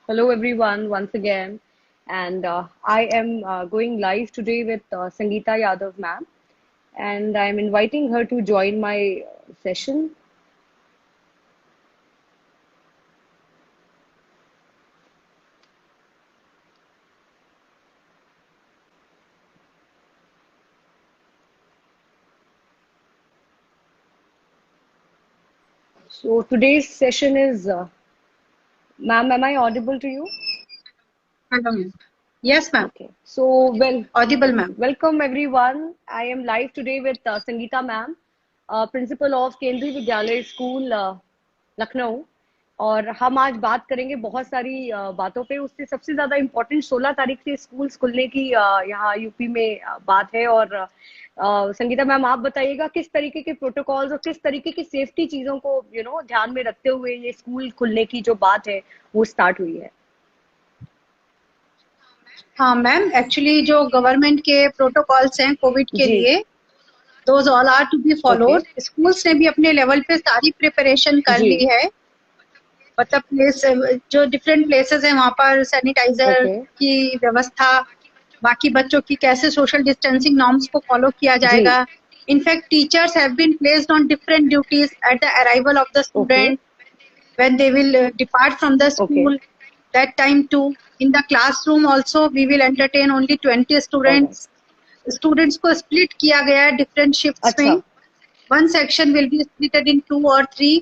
Hello everyone once again, and I am going live today with Sangeeta Yadav ma'am, and I am inviting her to join my session. So today's session is, ma'am, am I audible to you? Hello, ma'am. Yes, ma'am. Okay. So Audible, ma'am. welcome everyone. I am live today with Sangeeta ma'am, principal of केंद्रीय विद्यालय school Lucknow. और हम आज बात करेंगे बहुत सारी बातों पे। उससे सबसे ज्यादा इम्पोर्टेंट 16 तारीख से स्कूल्स खुलने की यहाँ यूपी में बात है। और संगीता मैम, आप बताइएगा किस तरीके के प्रोटोकॉल्स और किस तरीके की सेफ्टी चीजों को ध्यान में रखते हुए ये स्कूल खुलने की जो बात है वो स्टार्ट हुई है। हाँ मैम, एक्चुअली जो गवर्नमेंट के प्रोटोकॉल्स हैं कोविड के लिए, those all are to be followed. Schools ने भी अपने लेवल पे सारी प्रिपरेशन कर ली है। मतलब प्लेस जो डिफरेंट प्लेसेस हैं वहाँ पर सैनिटाइजर की व्यवस्था, बाकी बच्चों की कैसे सोशल डिस्टेंसिंग नॉर्म्स को फॉलो किया जाएगा। In fact teachers have been placed on different duties at the arrival of the student when they will depart from the school. That time too, in the classroom also we will entertain only 20 students. Students को split किया गया है different shifts में. One section will be split in 2 or 3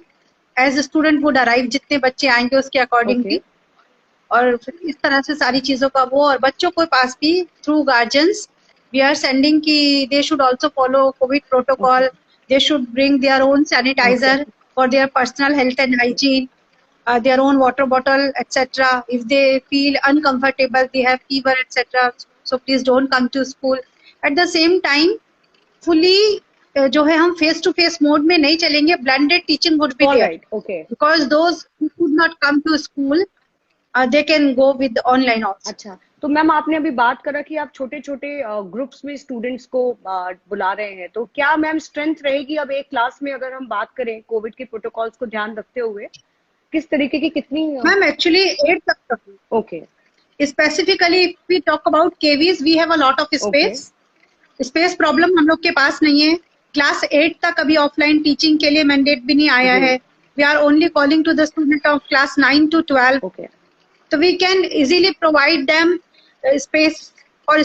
as the student would arrive, जितने बच्चे आएंगे उसके accordingly. और इस तरह से सारी चीजों का वो, और बच्चों के पास भी through guardians we are sending कि they should also follow COVID protocol. They should bring their own sanitizer for their personal health and hygiene, their own water bottle, etc. If they feel uncomfortable, they have fever, etc. So please don't come to school. At the same time, fully जो है हम face to face mode में नहीं चलेंगे. Blended teaching would be there. Because those who could not come to school, they can go with online also. अच्छा, तो ma'am आपने अभी बात करा कि आप छोटे छोटे ग्रुप्स में स्टूडेंट्स को बुला रहे हैं, तो क्या मैम स्ट्रेंथ रहेगी अब एक क्लास में, अगर हम बात करें कोविड के प्रोटोकॉल्स को ध्यान रखते हुए, किस तरीके की कितनी? मैम एक्चुअली 8 तक। Okay. Specifically we talk about KVs, we have a lot of space. Space problem हम लोग के पास नहीं है। क्लास 8 तक अभी ऑफलाइन टीचिंग के लिए मैंडेट भी नहीं आया है। We are only calling to the student of class 9 to 12. So we can easily provide them space or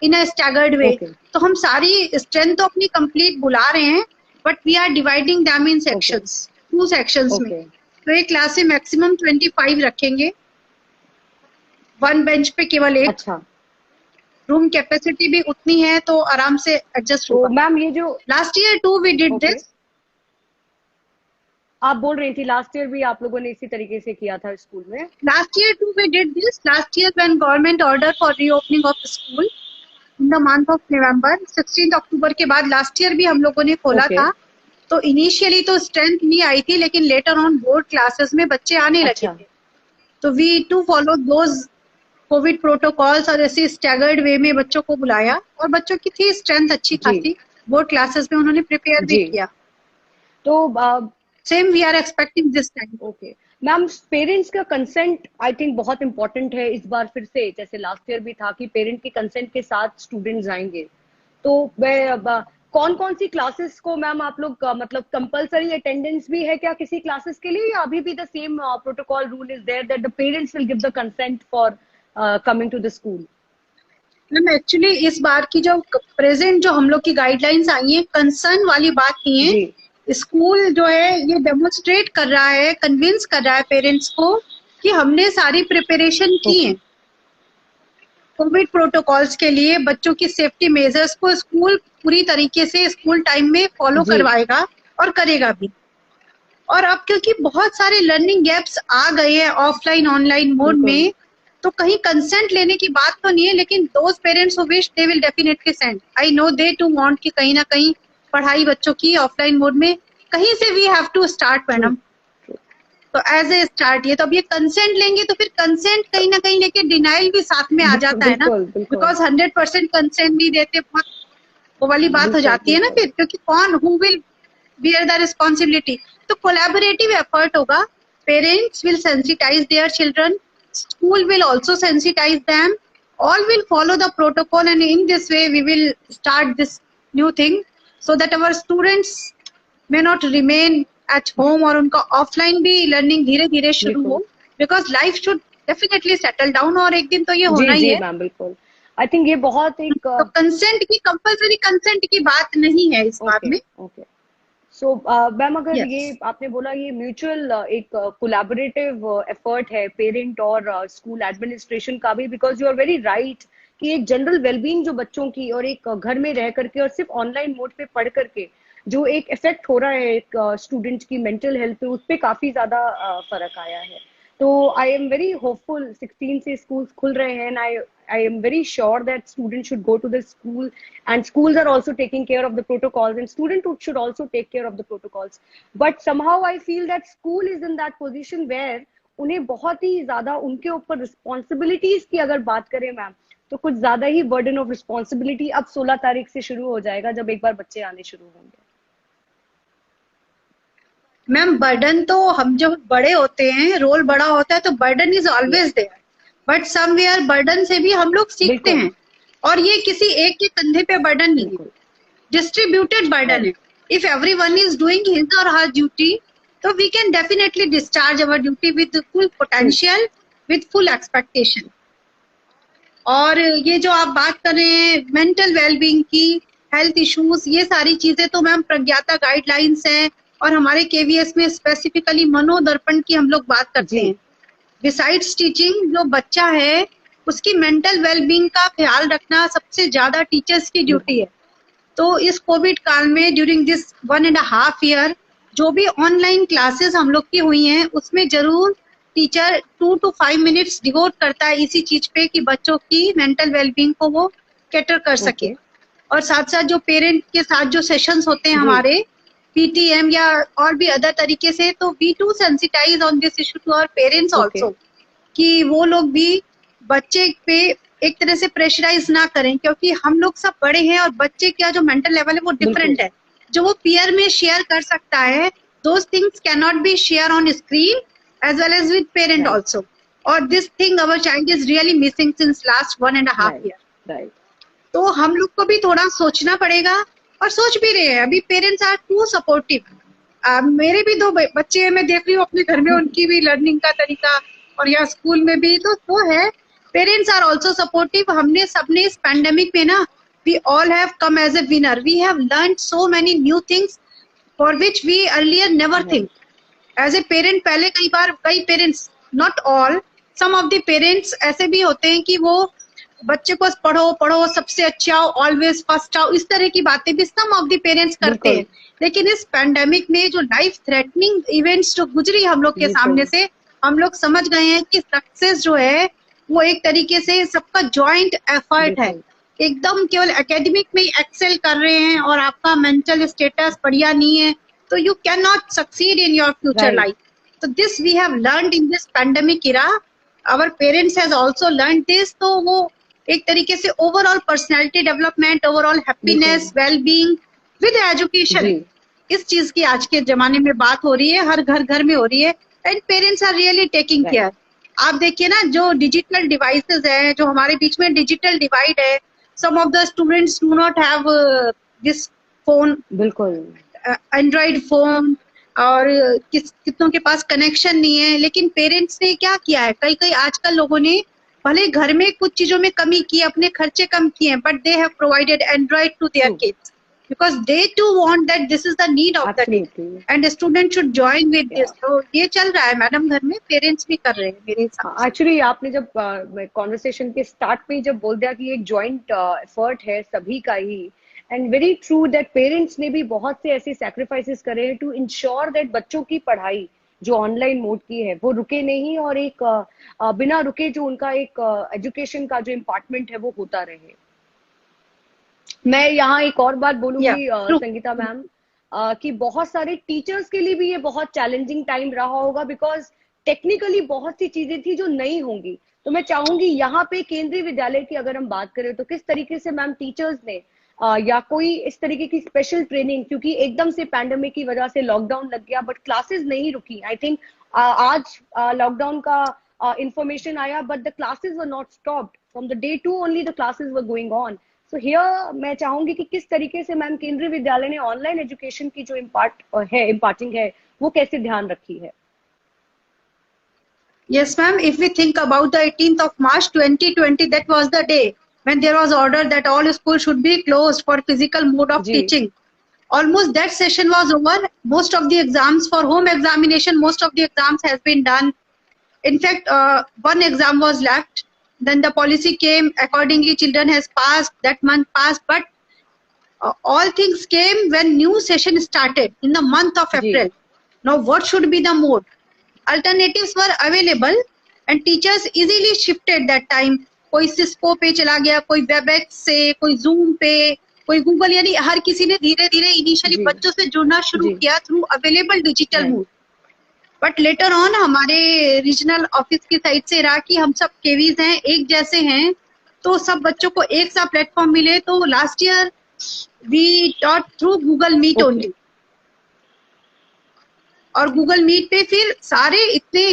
in a staggered way. तो हम सारी स्ट्रेंथ तो अपनी कंप्लीट बुला रहे हैं, but we are dividing them in sections, 2 sections में। तो एक क्लास में मैक्सिमम 25 रखेंगे, 1 बेंच पे केवल 1। अच्छा। रूम कैपेसिटी भी उतनी है तो आराम से एडजस्ट होगा। मैम ये जो last year too we did this, आप बोल रही थी लास्ट ईयर भी आप लोगों ने इसी तरीके से किया था स्कूल में। Last year too we did this. Last year when government order for reopening of school in the month of November, 16 October के बाद लास्ट ईयर भी हम लोगों ने खोला था। तो इनिशियली तो स्ट्रेंथ नहीं आई थी, लेकिन लेटर ऑन बोर्ड क्लासेस में बच्चे आने लगे थे। तो we too follow those covid protocols और ऐसे स्टैगर्ड वे में बच्चों को बुलाया, और बच्चों की थी स्ट्रेंथ अच्छी खासी। बोर्ड क्लासेस में उन्होंने प्रिपेयर भी किया। तो same we are expecting this time. Okay ma'am, parents का कंसेंट आई थिंक बहुत इंपॉर्टेंट है इस बार फिर से, जैसे लास्ट ईयर भी था कि पेरेंट के कंसेंट के साथ स्टूडेंट्स आएंगे। तो कौन कौन सी क्लासेस को मैम आप लोग मतलब कंपलसरी अटेंडेंस भी है क्या किसी क्लासेस के लिए, या अभी भी the same protocol rule is there that the parents will give the consent for coming to the school? Ma'am actually इस बार की जो प्रेजेंट जो हम लोग की गाइडलाइंस आई है, कंसर्न वाली बात नहीं है। स्कूल जो है ये डेमोन्स्ट्रेट कर रहा है, कन्विंस कर रहा है पेरेंट्स को कि हमने सारी प्रिपरेशन की है कोविड प्रोटोकॉल्स के लिए। बच्चों की सेफ्टी मेजर्स को स्कूल पूरी तरीके से स्कूल टाइम में फॉलो करवाएगा और करेगा भी। और अब क्योंकि बहुत सारे लर्निंग गैप्स आ गए हैं ऑफलाइन ऑनलाइन मोड में, तो कहीं कंसेंट लेने की बात तो नहीं है, लेकिन those parents who wish they will definitely send. I know they too want कि कहीं ना कहीं पढ़ाई बच्चों की ऑफलाइन मोड में कहीं से we have to start madam. तो एज ए स्टार्ट ये तो अब ये कंसेंट लेंगे तो फिर कंसेंट कहीं ना कहीं लेके डिनाइल भी साथ में आ जाता है ना, बिकॉज 100% कंसेंट नहीं देते, बहुत वो वाली बात हो जाती है ना फिर, क्योंकि कौन who will bear the responsibility. तो कोलैबोरेटिव एफर्ट होगा। Parents will sensitize their children school will also sensitize them. All will follow the protocol, and in this way we will start this new thing so that our students may not remain at home, और उनका offline भी learning धीरे धीरे शुरू हो, because life should definitely settle down, और एक दिन तो ये होना ही है मैम। बिल्कुल, आई थिंक ये बहुत एक तो कंसेंट की, कंपल्सरी कंसेंट की बात नहीं है इस बात में। ओके, सो मैम अगर ये आपने बोला ये म्यूचुअल एक कोलैबोरेटिव एफर्ट है पेरेंट और स्कूल एडमिनिस्ट्रेशन का भी, because you are very right कि एक जनरल वेलबींग जो बच्चों की और एक घर में रह करके और सिर्फ ऑनलाइन मोड पे पढ़ करके जो एक इफेक्ट हो रहा है एक स्टूडेंट की मेंटल हेल्थ पे, उस पर काफी ज्यादा फर्क आया है। तो आई एम वेरी होपफुल, 16 से स्कूल खुल रहे हैं, I am very sure that students should go to the school, and schools are also taking care of the protocols, and students should also take care of the protocols. But somehow I feel that school is in that position where उन्हें बहुत ही ज्यादा उनके ऊपर responsibilities की अगर बात करें ma'am, तो कुछ ज्यादा ही बर्डन ऑफ रिस्पॉन्सिबिलिटी अब 16 तारीख से शुरू हो जाएगा जब एक बार बच्चे आने शुरू होंगे। मैम बर्डन तो हम जब बड़े होते हैं, रोल बड़ा होता है तो burden is always there, but somewhere burden से भी हम लोग सीखते हैं, और ये किसी एक के कंधे पे बर्डन नहीं है, डिस्ट्रीब्यूटेड बर्डन है। If everyone is doing his और हर ड्यूटी, तो we can definitely discharge our duty with full potential, with full expectation. और ये जो आप बात कर रहे हैं मेंटल वेलबींग की, हेल्थ इश्यूज, ये सारी चीजें तो मैम प्रज्ञाता गाइडलाइंस हैं, और हमारे केवीएस में स्पेसिफिकली मनोदर्पण की हम लोग बात करते हैं। बिसाइड्स टीचिंग, जो बच्चा है उसकी मेंटल वेलबींग का ख्याल रखना सबसे ज्यादा टीचर्स की ड्यूटी है। तो इस कोविड काल में ड्यूरिंग दिस 1.5 ईयर जो भी ऑनलाइन क्लासेस हम लोग की हुई हैं, उसमें जरूर टीचर 2 to 5 मिनट्स डिवोट करता है इसी चीज पे कि बच्चों की मेंटल वेलबींग को वो कैटर कर सके। और साथ साथ जो पेरेंट के साथ जो सेशंस होते हैं हमारे पीटीएम या और भी अदर तरीके से, तो we too sensitize on this issue to our parents also, कि वो लोग भी बच्चे पे एक तरह से प्रेशराइज ना करें, क्योंकि हम लोग सब बड़े हैं और बच्चे का जो मेंटल लेवल है वो डिफरेंट है। जो वो पीयर में शेयर कर सकता है, those things can not be share on screen as well as with parent also, और this thing our child is really missing since last 1.5 year. तो हम लोग को भी थोड़ा सोचना पड़ेगा, और सोच भी रहे हैं। अभी पेरेंट्स आर टू सपोर्टिव। मेरे भी 2 बच्चे हैं, मैं देख रही हूँ अपने घर में उनकी भी लर्निंग का तरीका, और यहाँ स्कूल में भी तो वो है। Parents are also supportive. हमने सबने इस पैंडेमिक में ना, we all have come as a winner, we have learn so many new things for which we earlier never think. As a parent पहले कई parents, not all, some of the parents ऐसे भी होते हैं कि वो बच्चे को पढ़ो पढ़ो सबसे अच्छा आओ, ऑलवेज फर्स्ट आओ, इस तरह की बातें भी सम ऑफ द पेरेंट्स करते हैं। लेकिन इस पैंडेमिक में जो लाइफ थ्रेटनिंग इवेंट्स जो गुजरी हम लोग के सामने से, हम लोग समझ गए हैं कि सक्सेस जो है वो एक तरीके से सबका जॉइंट एफर्ट है। एकदम केवल एकेडमिक में ही एक्सेल कर रहे हैं और आपका मेंटल स्टेटस बढ़िया नहीं है, तो you can not succeed in your future life. तो this we have learned in this pandemic era, our parents has also learned this. तो वो एक तरीके से overall personality development, overall happiness, wellbeing with education, इस चीज की आज के जमाने में बात हो रही है, हर घर घर में हो रही है, and parents are really taking care. आप देखिए ना, जो डिजिटल डिवाइसेस है, जो हमारे बीच में डिजिटल डिवाइड है, some of the students do not have this phone, बिल्कुल एंड्रॉइड फोन, और कितनों के पास कनेक्शन नहीं है। लेकिन पेरेंट्स ने क्या किया है, कई आजकल लोगों ने भले घर में कुछ चीजों में कमी की, अपने खर्चे कम किए, but they have provided Android to their kids, because they too want that this is the need of the day and the student should join with this। तो ये चल रहा है मैडम, घर में पेरेंट्स भी कर रहे हैं मेरे हिसाब से। एक्चुअली आपने जब कॉन्वर्सेशन के स्टार्ट में जब बोल दिया कि एक जॉइंट एफर्ट है सभी का ही, and very true that parents ने भी बहुत से ऐसे सैक्रिफाइसेस करे हैं टू इंश्योर दैट बच्चों की पढ़ाई जो ऑनलाइन मोड की है वो रुके नहीं, और एक बिना रुके जो उनका एक एजुकेशन का जो इम्पार्टमेंट है वो होता रहे। मैं यहाँ एक और बात बोलूंगी संगीता मैम, कि बहुत सारे टीचर्स के लिए भी ये बहुत चैलेंजिंग टाइम रहा होगा, बिकॉज टेक्निकली बहुत सी चीजें थी जो नई होंगी। तो मैं चाहूंगी यहाँ पे केंद्रीय विद्यालय की अगर हम बात करें तो किस तरीके से मैम टीचर्स ने या कोई इस तरीके की स्पेशल ट्रेनिंग, क्योंकि एकदम से पैंडेमिक की वजह से लॉकडाउन लग गया बट क्लासेस नहीं रुकी। आई थिंक आज लॉकडाउन का information आया, but the classes were not stopped. From the day 2 only the classes were going on. So here मैं चाहूंगी कि किस तरीके से मैम केंद्रीय विद्यालय ने ऑनलाइन एजुकेशन की जो इम्पार्टिंग है वो कैसे ध्यान रखी है? Yes, ma'am. If we think about the 18th of March 2020, that was the day when there was order that all schools should be closed for physical mode of teaching. Almost that session was over. Most of the exams for home examination, most of the exams has been done. In fact, one exam was left. Then the policy came. Accordingly, children has passed. That month passed. But all things came when new session started in the month of April. Now, what should be the mode? Alternatives were available and teachers easily shifted that time. कोई Cisco पे चला गया, कोई Webex से, कोई zoom पे, कोई Google, यानी हर किसी ने धीरे धीरे इनिशियली बच्चों से जुड़ना शुरू किया through available digital mode. But later on हमारे रीजनल ऑफिस की साइड से रहा कि हम सब केवीज हैं, एक जैसे हैं, तो सब बच्चों को एक सा प्लेटफॉर्म मिले. तो last year we taught through Google Meet only. और गूगल मीट पे फिर सारे इतने,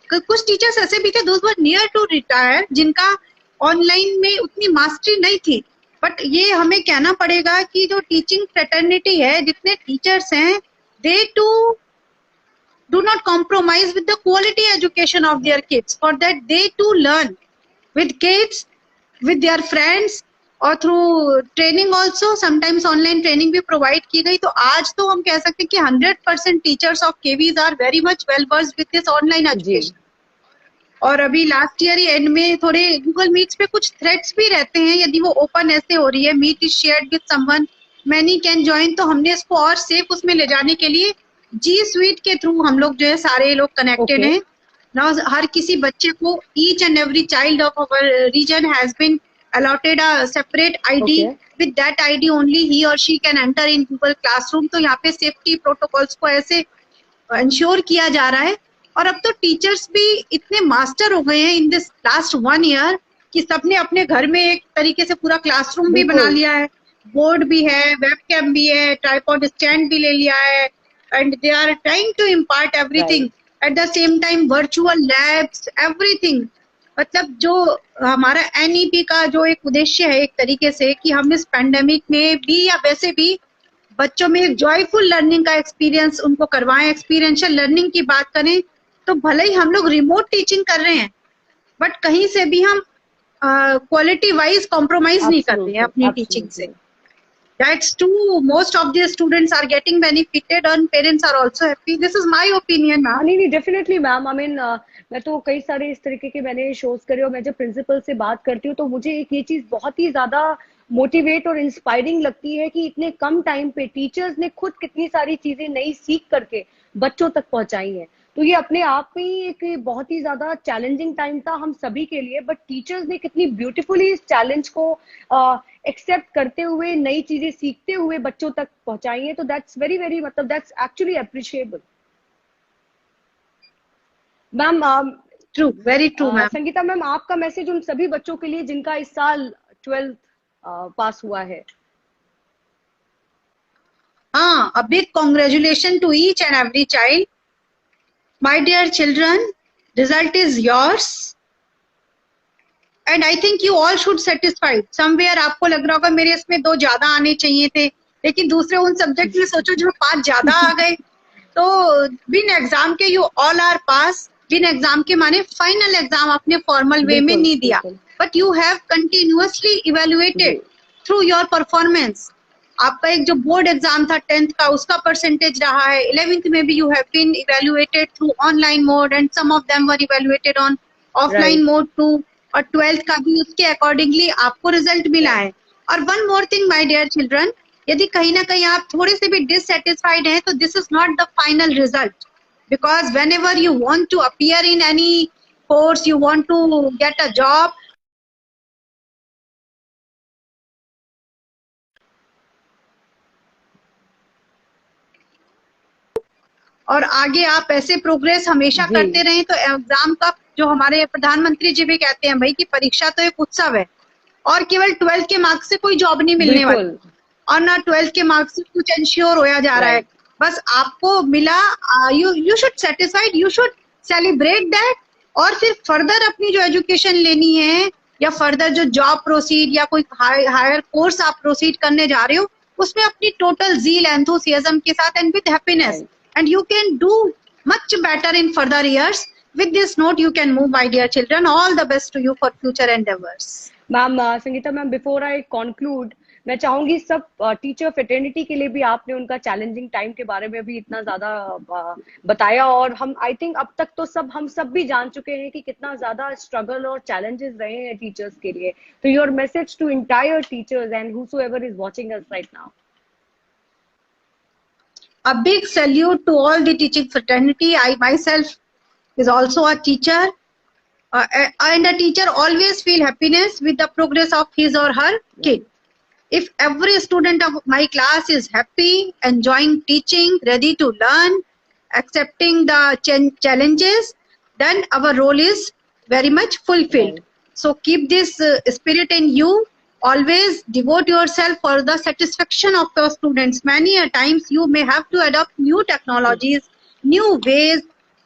कुछ टीचर्स ऐसे भी थे दोस्त वर नियर टू रिटायर जिनका ऑनलाइन में उतनी मास्टरी नहीं थी. बट ये हमें कहना पड़ेगा कि जो टीचिंग फ्रेटर्निटी है, जितने टीचर्स हैं, they too do not compromise with the quality education of their kids. For that they too learn with kids, with their friends, और through training also. Sometimes online training भी provide की गई. तो आज तो हम कह सकते हैं कि 100% teachers of KVs are very much well versed with this online education. और अभी लास्ट ईयर एंड में थोड़े गूगल मीट्स पे कुछ थ्रेड्स भी रहते हैं, यदि वो ओपन ऐसे हो रही है, meet is shared with someone, many can join, तो हमने इसको और सेफ उसमें ले जाने के लिए जी स्वीट के थ्रू हम लोग जो है सारे लोग कनेक्टेड हैं. नाउ हर किसी बच्चे को, each and every child of our region has been allotted a separate ID. With that ID only he or she can enter in Google Classroom. तो यहाँ पे सेफ्टी प्रोटोकॉल्स को ऐसे इंश्योर किया जा रहा है. और अब तो टीचर्स भी इतने मास्टर हो गए हैं इन दिस लास्ट 1 ईयर कि सबने अपने घर में एक तरीके से पूरा क्लासरूम भी बना लिया है. बोर्ड भी है, वेबकैम भी है, ट्राइपॉड स्टैंड भी ले लिया है, and they are trying to impart everything at the same time, virtual labs, everything. मतलब जो हमारा एनईपी का जो एक उद्देश्य है एक तरीके से कि हम इस पैंडेमिक में भी या वैसे भी बच्चों में एक जॉयफुल लर्निंग का एक्सपीरियंस उनको करवाएं. एक्सपीरियंशियल लर्निंग की बात करें तो भले ही हम लोग रिमोट टीचिंग कर रहे हैं, बट कहीं से भी हम क्वालिटी वाइज कॉम्प्रोमाइज नहीं कर रहे हैं अपनी टीचिंग से. That's true. Most of the students are getting benefited and parents are also happy. This is my opinion, ma'am. नहीं, definitely ma'am. I mean, मैं तो कई सारे इस तरीके के मैंने शोज करे और मैं जब प्रिंसिपल से बात करती हूँ तो मुझे एक ये चीज बहुत ही ज्यादा मोटिवेट और इंस्पायरिंग लगती है कि इतने कम टाइम पे टीचर्स ने खुद कितनी सारी चीजें नई सीख करके बच्चों तक पहुंचाई हैं. तो ये अपने आप में ही एक बहुत ही ज्यादा चैलेंजिंग टाइम था हम सभी के लिए, बट टीचर्स ने कितनी ब्यूटीफुली इस चैलेंज को एक्सेप्ट करते हुए, नई चीजें सीखते हुए बच्चों तक पहुंचाई है. तो दैट्स वेरी वेरी, मतलब that's actually appreciable. Ma'am, true, very true ma'am. Sangeeta ma'am, आपका मैसेज उन सभी बच्चों के लिए जिनका इस साल 12th पास हुआ है. हाँ, a big congratulations to each and every child. My dear children, result is yours. And I think you all should satisfied. Somewhere आपको लग रहा होगा मेरे इसमें 2 ज्यादा आने चाहिए थे, लेकिन दूसरे उन सब्जेक्ट में सोचो जो 5 ज्यादा आ गए. तो बिन एग्जाम के यू ऑल आर पास. बिन एग्जाम के माने फाइनल एग्जाम आपने फॉर्मल वे में नहीं दिया, but you have continuously evaluated through your performance. आपका एक जो बोर्ड एग्जाम था 10th का, उसका परसेंटेज रहा है. 11th में भी you have been evaluated through online mode and some of them were evaluated on offline mode too. और 12th का भी उसके अकॉर्डिंगली आपको रिजल्ट मिला है. और one more thing my dear children, यदि कहीं ना कहीं आप थोड़े से भी डिससेटिस्फाइड हैं तो this is not the final result, because when ever you want to appear in any course, you want to get a job, और आगे आप ऐसे प्रोग्रेस हमेशा करते रहें तो एग्जाम का जो हमारे प्रधानमंत्री जी भी कहते हैं भाई कि परीक्षा तो एक उत्सव है, और केवल 12th के मार्क्स से कोई जॉब नहीं मिलने वाली, और ना 12th के मार्क्स से कुछ इंश्योर होया जा रहा है. बस आपको मिला, you should satisfied, you should celebrate that, और फिर फर्दर अपनी जो एजुकेशन लेनी है या फर्दर जो जॉब प्रोसीड या कोई हायर कोर्स आप प्रोसीड करने जा रहे हो, उसमें अपनी टोटल ज़ील एंथुसियाज्म के साथ and with happiness, and you can do much better in further years. With this note, you can move, my dear children. All the best to you for future endeavors. Ma'am, Sangeeta ma'am, before I conclude, मैं चाहूंगी सब teacher fraternity के लिए भी आपने उनका challenging time के बारे में भी इतना ज्यादा बताया, और हम आई थिंक अब तक तो हम सब भी जान चुके हैं कि कितना ज्यादा स्ट्रगल और चैलेंजेस रहे हैं टीचर्स के लिए. तो your message to entire teachers and whosoever is watching us right now. A big salute to all the teaching fraternity. I myself is also a teacher, and a teacher always feel happiness with the progress of his or her kid. If every student of my class is happy, enjoying teaching, ready to learn, accepting the challenges, then our role is very much fulfilled. So keep this spirit in you. Always devote yourself for the satisfaction of your students. Many a times you may have to adopt new technologies, new ways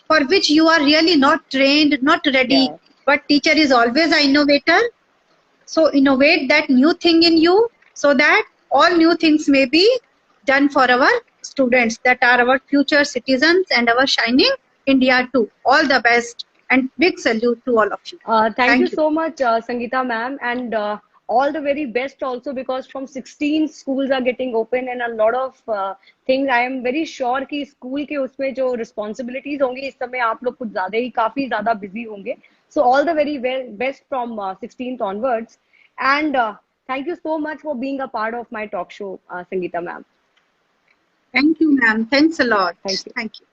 for which you are really not trained, not ready. But teacher is always an innovator. So innovate that new thing in you so that all new things may be done for our students that are our future citizens and our shining India too. All the best and big salute to all of you. Thank you so much, Sangeeta ma'am, and all the very best also, because from 16 schools are getting open and a lot of things. I am very sure कि school के उसमें जो responsibilities होंगी इस समय आप लोग कुछ ज्यादा ही काफी ज्यादा busy होंगे. So all the very best from 16th onwards, and thank you so much for being a part of my talk show, Sangeeta ma'am. Thank you, ma'am. Thanks a lot. Thank you. Thank you.